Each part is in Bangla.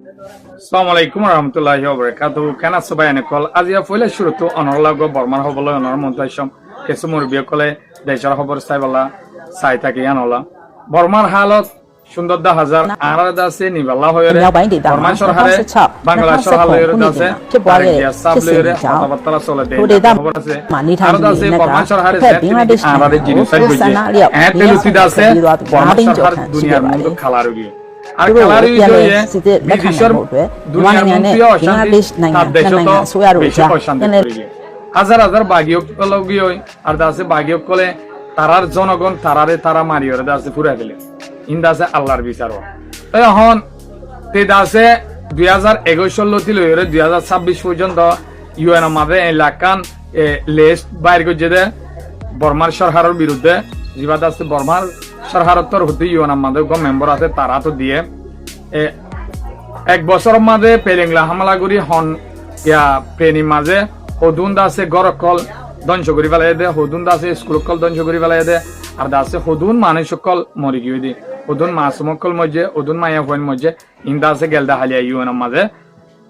আসসালামু আলাইকুম রহমতুল্লাহি ওয়া বারাকাতুহু কেন আছো ভাই এনেকল আজিয়া ফইলে শুরুতো অনরলাগ বর্মার হবলে অনর মন্তাইছম কিছু মুরবিয় কলে দেশৰ খবৰ চাইবলা চাই থাকি আনলা বর্মার হালত সুন্দর 10,000 আরাদা আছে নিবালা হয়রে বর্মা সরকারে বাংলাদেশ সরকারের আছে আরেকিয়া সাবলেরে কথাবার্তা চলে দেয় খবর আছে আরাদা আছে বর্মা সরকারে আরাদে জিনিসের বুঝে এতেলুতি আছে বর্মা সরকার দুনিয়ার মধ্যে খালার গিয়ে আর খালারি হয়ে বিদেশের দুনিয়ার মধ্যে অশান্তি তার দেশে তো বেশি অশান্তি করে হাজার হাজার বাগিয়ক লগি হয় আর দাসে বাগিয়ক কলে তারার জনগণ তারা মারিয়রে দাসে পুরা দিলে ইন্দা আছে আল্লাহর বিচার তাই এখন তে দাসে 2021 লতি লইরে 2026 পর্যন্ত ইউএন মাঝে এলাকান লিস্ট বাইর করছে দে বর্মার সরকারের বিরুদ্ধে জিবাদ আছে বর্মার সরকারের হতে ইউএন মাঝে মেম্বার আছে তারা তো দিয়ে এক বছর মাঝে পেলেংলা হামলা করি হন ইয়া প্রেনি মাঝে হদুন দাসে গরকল ধ্বংস করি ফেলাই দে হদুন দাসে স্কুল কল ধ্বংস করি ফেলাই দে আর দাসে হদুন মানুষ সকল মরি গিয়ে দি হদুন মাসুমকল মধ্যে হদুন মায়া ফোন মধ্যে ইন্দাসে গেলদা হালিয়া ইউএন মাঝে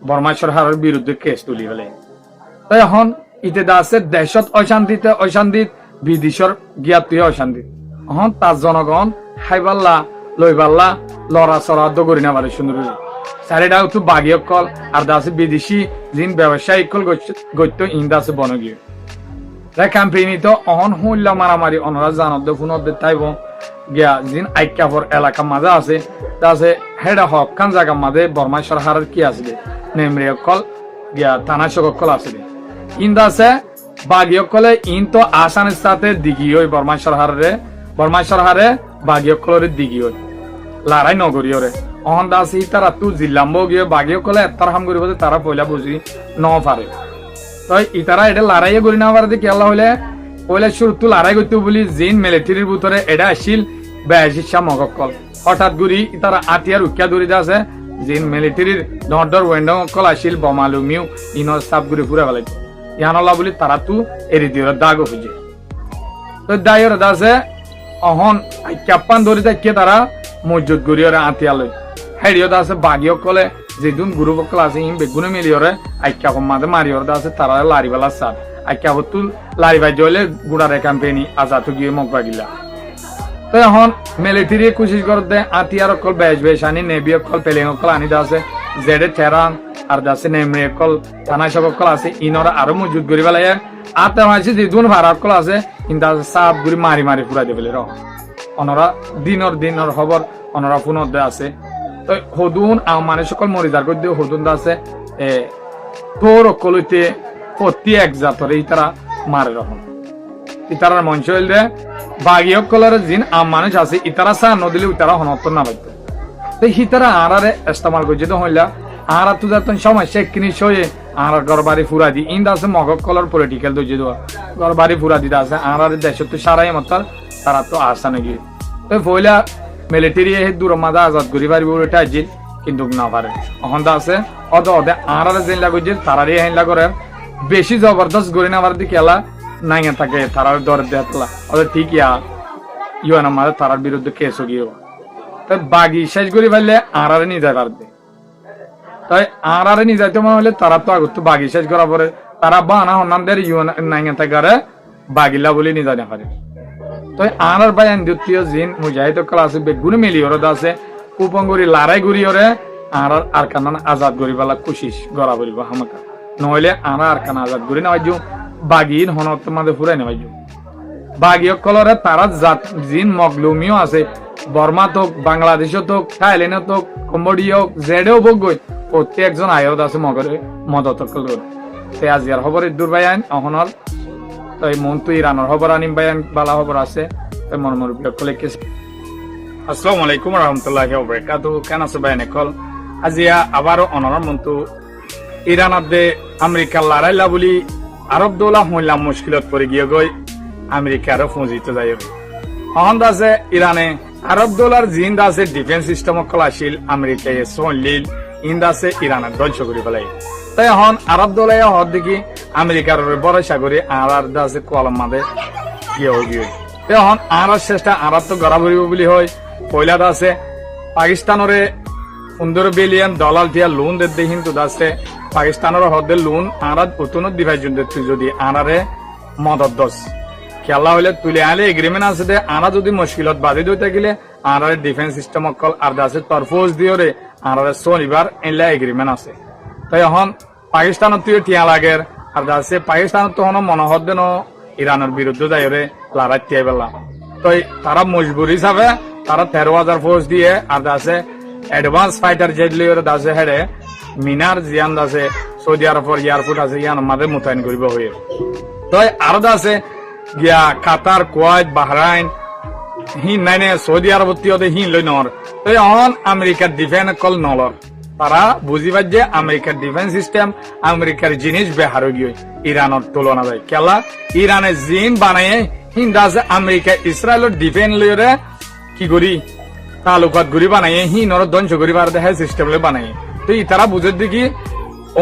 বর্মা সরকারের বিরুদ্ধে কেস তুলি ফেলে তাই এখন ইতে দাসে দেশত অশান্তি বিদেশর জ্ঞাতীয় অশান্তি এখন তার জনগণ খাইবাল্লা লইবাল্লা লড়া চড়া দগরি না পারে সুন্দর চারিটা একটু বাগিয়ক কল আর দাসে বিদেশি যিন ব্যবসায়ী কল গত্য ইন্দাসে বনগীয় কোম্পানি তো অহন হইলা মারামারি অনরা জানদ ফোনত তাইব গিয়া যিন আইক্যাফর এলাকা মাঝে আছে তাছে হেডা হক খান জায়গা মাঝে বর্মা সরকারের কি আছে নেমরে কল গিয়া থানা সকল আছে ইন্দাসে বাগিয়ক কলে ইন তো আসানের সাথে দিগি হই বর্মা সরকারে বাগিয়ক কলের দিগি হই লড়াই নগরীয়রে অহন দাসি তারা তু জিল্লাম্ব গিয়ে বাগিয়ক কলে তার হাম করিব তারা পয়লা বুঝি ন পারে তো ইতারা এটা লড়াইয়ে করি না পারে কি আল্লাহ হইলে পয়লা শুরু তু লড়াই করতে বলি জিন মিলিটারির ভিতরে এটা আসিল বেশিসা মগকল হঠাৎ গুরি ইতারা আটিয়ার উকিয়া দূরি আছে জিন মিলিটারির ডর ওয়েন্ডকল আসিল বমালুমিও ইনর সাপ গুরি পুরা ফেলাই ইয়ানলা বলি তারা তু এরি দিও দাগ খুঁজে তো দায়র দাসে অহন ক্যাপান ধরি থাকে তারা মসজিদ গুরিয়রে আতিয়ালয় হেডিও দাসে বাগিও কলে যেদুন গুরুবকল আছে ইম বেগুনে মিলিয়রে আইক্যা মাঝে মারিয়র দাসে তারা লারিবালা সার আইক্যা হতু লারিবাই জলে গুড়ারে কোম্পানি আজাতু গিয়ে মকবা গিলা তো এখন মিলিটারি কোশিশ করতে আতিয়ার কল বেশ আনি নেবি কল পেলেং কল আনি দাসে জেডে তেরান আর দাসে নেমরে কল থানা সকল আছে ইনরা আরো মজুদ করি বেলায় আর তেমন আছে যেদুন ভাড়ার কল আছে কিন্তু সাপ গুড়ি মারি পুরা দেবেলে র অনরা দিনর খবর অনরা ফোনত আছে তো হদুন মানে সকল মরিদার করে হদুন আছে তোর অকলইতে প্রতি এক জাতরে ইতারা মারে রকম ইতারার মঞ্চ হইলে বাগিয় কলর জিন মানুষ আছে ইতারা চা নদিলে ইতারা হনত্তর না পাইতো তো হিতারা আরারে ইস্তেমাল করছে তো হইলা আর তো যতন সমস্যা কিনি সয়ে আর গরবারি ফুরা দি ইন্দা আছে মগক কলর পলিটিক্যাল দইছে দেওয়া গরবারি ফুরা দিতে আছে আর দেশ তো সারাই মতার তারা তো আসা নাকি তো ফইলা মিলিটারি দূর মাদা আজাদ করি পারিব ওটা জিল কিন্তু না পারে এখন আছে অদে আর যেনলা করছে তারারে হেনলা করে বেশি জবরদস্ত করি না পারে খেলা নাই থাকে তারার দর দেতলা ওদের ঠিক ইউএন মাঝে তারার বিরুদ্ধে কেস গিয়ে তো বাগি শেষ করি পারলে আর নিয়ে যায় পারবে তাই আর নিয়ে যাইতে মনে হলে তারা তো আগত বাগি শেষ করার পরে তারা বানা হন্নানদের ইউএন নাই থাকারে বাগিলা বলে নিয়ে যায় না পারে তো আর বায়ান দ্বিতীয় জিন মুজাহিদ ক্লাসে বেগুনে মিলিয়র আছে কুপঙ্গুরি লড়াই গুরিয়রে আর কানান আজাদ গরিবালা কোশিশ গড়া বলিব হামাকা নহলে আর কানা আজাদ গরি না বাইজু বাগির হনত মাঝে ফুরাই না বাইজু বাগিয় কলরে তারা জাত জিন মগলুমিও আছে বর্মা তো বাংলাদেশও তো থাইল্যান্ডও তো কম্বোডিয়া জেডেও বগই প্রত্যেকজন আয়ত আছে মগরে মদত কল সে আজিয়ার খবরের দুর্বায়ান অহনর তো এই মন তো ইরানের খবর আনিম বায়ান বালা খবর আছে মরমর কলে আসসালামু আলাইকুম রহমতুল্লাহি ওয়া বারাকাতুহু কেন আছে বায়ান কল আজিয়া আবারও অনর মন্তু ইরানত দে আমেরিকা লড়াইলা বলি আরব দৌলা হইলাম মুশকিলত পড়ে গিয়ে গই আমেরিকার ফুঁজিতে যাই হন আছে ইরানে আরব দৌলার জিন আছে ডিফেন্স সিস্টেম কল আসিল আমেরিকায় সলিল ইন্দ আছে ইরানের ধ্বংস করে ফেলাই তাই এখন আরব দৌলাই হর দেখি আমেরিকার বড় সাগরে আর আছে কলম মাঝে গিয়ে এখন আর চেষ্টা আর তো গড়া ভরিব বলি হয় পয়লা আছে পাকিস্তানরে $15 বিলিয়ন লোন দে কিন্তু দাসে পাকিস্তানের হদে লোন আরাত উতনত দিভাই যদি আনারে মদত দস খেলা হলে তুলে আলে এগ্রিমেন্ট আছে দে আনা যদি মুশকিলত বাদে দই থাকিলে আনারে ডিফেন্স সিস্টেম অকল আর দাসে তরফোজ দিওরে আনারে শনিবার এলা এগ্রিমেন্ট আছে তাই এখন পাকিস্তানত তুই টিয়া লাগের আর দাসে পাকিস্তানত তখন মনোহদ দেন ইরানের বিরুদ্ধে যাইরে লড়াই টিয়া বেলা তাই তারা মজবুরি হিসাবে তারা 13,000 ফোর্স দিয়ে আর দাসে অ্যাডভান্স ফাইটার জেট লিওরে দাসে হেডে মিনার জিয়ান দাসে সৌদি আরবের এয়ারপোর্ট আছে ইয়ান আমাদের মোতায়েন করিব হয়ে তাই আরো দাসে গিয়া কাতার কুয়েত বাহরাইন হিন নাইনে সৌদি আরবতীয়তে হিন লই নর তাই অহন আমেরিকার ডিফেন্স কল নলর তারা বুঝিবার যে আমেরিকার ডিফেন্স সিস্টেম আমেরিকার জিনিস বেহার গিয়ে ইরানের তুলনা যায় কেলা ইরানে জিন বানায় হিন দাসে আমেরিকা ইসরায়েলের ডিফেন্স লইরে কি করি তালুকাত গুড়ি বানাই হিনর ধ্বংস করি বার দেখে সিস্টেম লই বানাই তো তারা বুঝে দেখি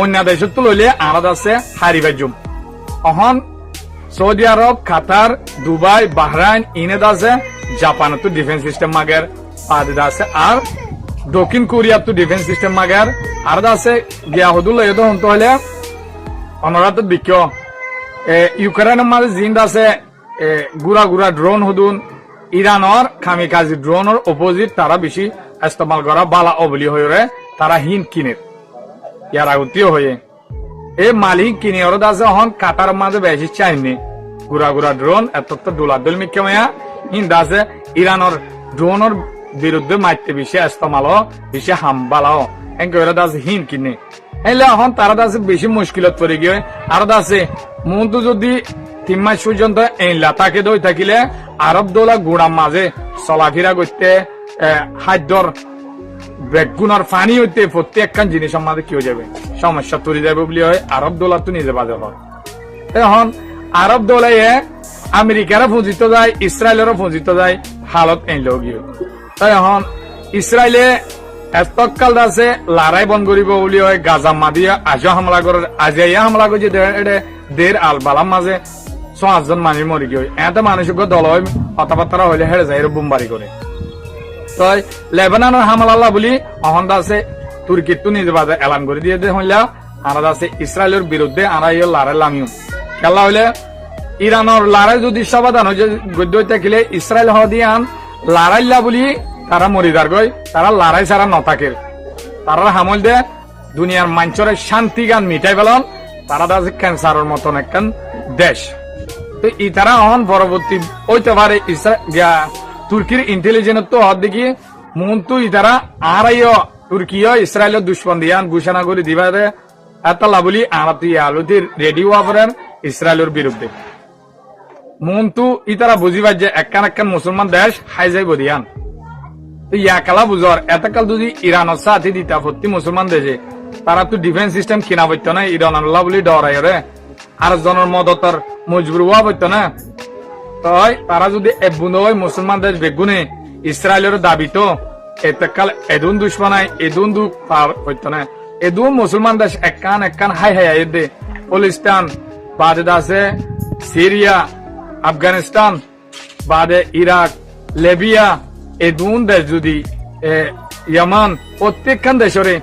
অন্য দেশত তো লইলে আলাদা আছে হারিবার জুম অহন সৌদি আরব কাতার দুবাই বাহরাইন ইনেদ আছে জাপান তো ডিফেন্স সিস্টেম মাগের আদে আছে আর দক্ষিণ কোরিয়া তো ডিফেন্স সিস্টেম মাগের আর আছে গিয়া হদুল এদ হন্ত হলে অনরাত বিক্য ইউক্রেনের মাঝে জিন্দ আছে গুড়া গুড়া ড্রোন হদুন ইরানের খামিকাজি ড্রোনের অপোজিট তারা বেশি ইস্তেমাল করা বালা অবলি হয়ে তারা হিন কিনে ইয়ার আগতীয় হয়ে এই মালিক কিনে ওর দাসে হন কাতার মাঝে বেশি চাইনি গুড়া গুড়া ড্রোন এত দোলাদুল মিকেমায়া হিন দাসে ইরানের ড্রোনের বিরুদ্ধে মারতে বেশি ইস্তেমাল বেশি হামবালাও এনকে ওরা দাসে হিন কিনে এলে এখন তারা দাসে বেশি মুশকিলত পড়ে গিয়ে আর দাসে মন্তু যদি 3 মাস পর্যন্ত এই লাতাকে দই থাকিলে আরব দোলা গুড়ার মাঝে চলাফেরা করতে খাদ্যর বেগুনার পানি হইতে প্রত্যেকখান জিনিসের মাঝে কি হয়ে যাবে সমস্যা তৈরি যাবে বলে হয় আরব দোলা তো নিজে বাজে হয় এখন আরব দোলায় আমেরিকারও পুঁজিত যায় ইসরায়েলেরও পুঁজিত যায় হালত এনলেও গিয়ে তাই এখন ইসরায়েলে এতকাল আছে লড়াই বন্ধ করিব বলি হয় গাজা মাদিয়া আজ হামলা করে আজিয়া হামলা করছে দের আলবালার মাঝে 5 জন মানুষ মরি গিয়ে এত মানুষের দল হয় কথাবার্তা হইলে হেরে যায় বোমবারি করে তাই লেবাননের হামলা বলি অহন আছে তুর্কির তো নিজে বাজে এলান করে দিয়ে হইলা আর আছে ইসরায়েলের বিরুদ্ধে আর লড়াই লামিও খেলা হইলে ইরানের লড়াই যদি সমাধান হয়ে গদ্য থাকিলে ইসরায়েল হদিয়ান লড়াইলা বলি তারা মরিদার গই তারা লড়াই ছাড়া নথাকে তারা হামল দে দুনিয়ার মানুষের শান্তি গান মিটাই পেলন তারা আছে ক্যান্সারের মতন একখান দেশ তো ই তারা অহন পরবর্তী হইতে পারে তুর্কির ইন্টেলিজেন্স তো হদ দেখি মন্তু ই তারা আড়াইও তুর্কিও ইসরায়েলের দুশ্মন দিয়ান ঘোষণা করে দিবারে এত লাভলি আড়াতি আলুতির রেডি হওয়া করেন ইসরায়েলের বিরুদ্ধে মন্তু ই তারা বুঝিবার যে একখান মুসলমান দেশ হাই যাইব দিয়ান ইয়াকালা বুঝর এতকাল যদি ইরানের সাথে দিতা প্রতি মুসলমান দেশে তারা তো ডিফেন্স সিস্টেম কিনা বইত না ইরান আল্লাহ বলি ডরাই রে আর জনের মদতর মজবুর হওয়া বইত না তাই তারা যদি এবুন মুসলমান দেশ বেগুনে ইসরায়েলের দাবি তো এতকাল এদুন দুশ্মনাই এদুন দু হইত না এদুন মুসলমান দেশ একখান হাই হাই দে পাকিস্তান বাদে আছে সিরিয়া আফগানিস্তান বাদে ইরাক লিবিয়া এদুন দেশ যদি ইয়ামান প্রত্যেকখান দেশরে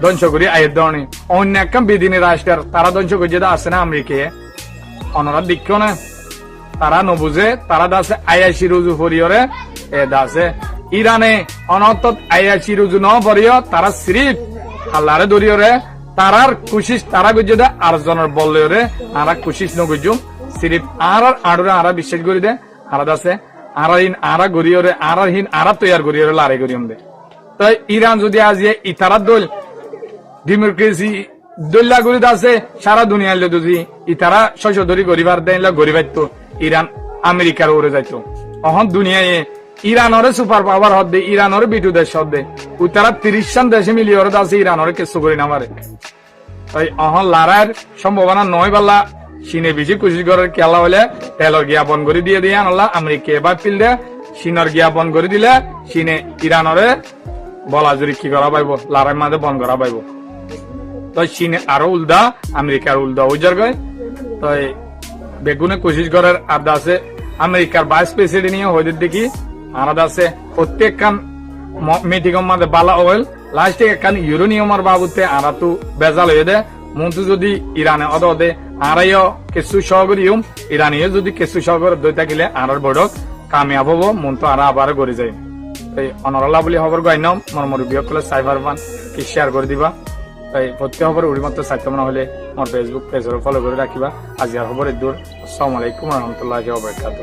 ধ্বংস করি আয়ের ধরনের অন্য একখান বিদিনী রাষ্ট্রের তারা ধ্বংস করে যেটা আছে না আমেরিকায় অনরা দিক্ষ না তারা নবুঝে তারা দাসে আয়াসি রুজু ফরিয়রে এ দাসে ইরানে অনত আয়াসি রুজু ন ফরিয় তারা সিরিফ আল্লাহরে দরিয়রে তারার কুশিস তারা গুজে দে আর জনের বললে আরা কুশিস নগুজুম সিরিফ আর আড়ুরে আরা বিশ্বাস করি দে আরা দাসে আরাহিন আরা গরিয়রে আরাহিন আরা তৈয়ার গরিয়রে লড়াই করিম দে তাই ইরান যদি আজ ইতারা দল ডেমোক্রেসি দল্লা গরিদ আছে সারা দুনিয়ার যদি ইতারা শশধরি গরিবার দেন গরিবার তো ইরান আমেরিকার ওরে যাইতো অহন দুনিয়ায় ইরানরে সুপার পাওয়ার হদ্দে ইরানরে বিটু দেশ হদ্দে উতারা 30 দেশে মিলিয়ে ওরে আছে ইরানরে কিছু করি না পারে তাই অহন লড়াইয়ের সম্ভাবনা নয় বাল্লা চীনে বেশি কোশিশ করার খেলা হলে তেলর জ্ঞাপন করে দিয়ে দিয়ে আনলা আমেরিকা এবার ফিল দে চীনের জ্ঞাপন করে দিলে চীনে ইরানরে বলা জুড়ি কি করা পাইব লড়াইয়ের মাঝে বন্ধ করা পাইব তো চীনে আরো উল্টা আমেরিকার উল্টা ওই জায়গায় তাই বেগুনে কোশিশ করার আদা আছে আমেরিকার ভাইস প্রেসিডেন্ট নিয়ে হইতে দেখি আলাদা আছে প্রত্যেকখান মিটিং এর মাঝে বালা ওয়েল লাস্টে একখান ইউরোনিয়ামের বাবুতে আরা তো বেজাল হয়ে দে মন্তু যদি ইরানে অদে আরাইও কিছু সহগরিয়ম ইরানিও যদি কিছু সহগর দই থাকিলে আরার বড়ক কামিয়াব হবো মন্তু আরা আবার গড়ে যায় এই অনরলা বলে খবর গাইনাম মর বিয়কলে সাইবার বান কি শেয়ার করে দিবা তাই প্রত্যেক খবর উড়িমাত্র সাইতে মনে হলে আমার ফেসবুক পেজরে ফলো করে রাখিবা আজি আর খবরের দূর আসসালামু আলাইকুম রহমতুল্লাহি ওয়া বারাকাতুহু।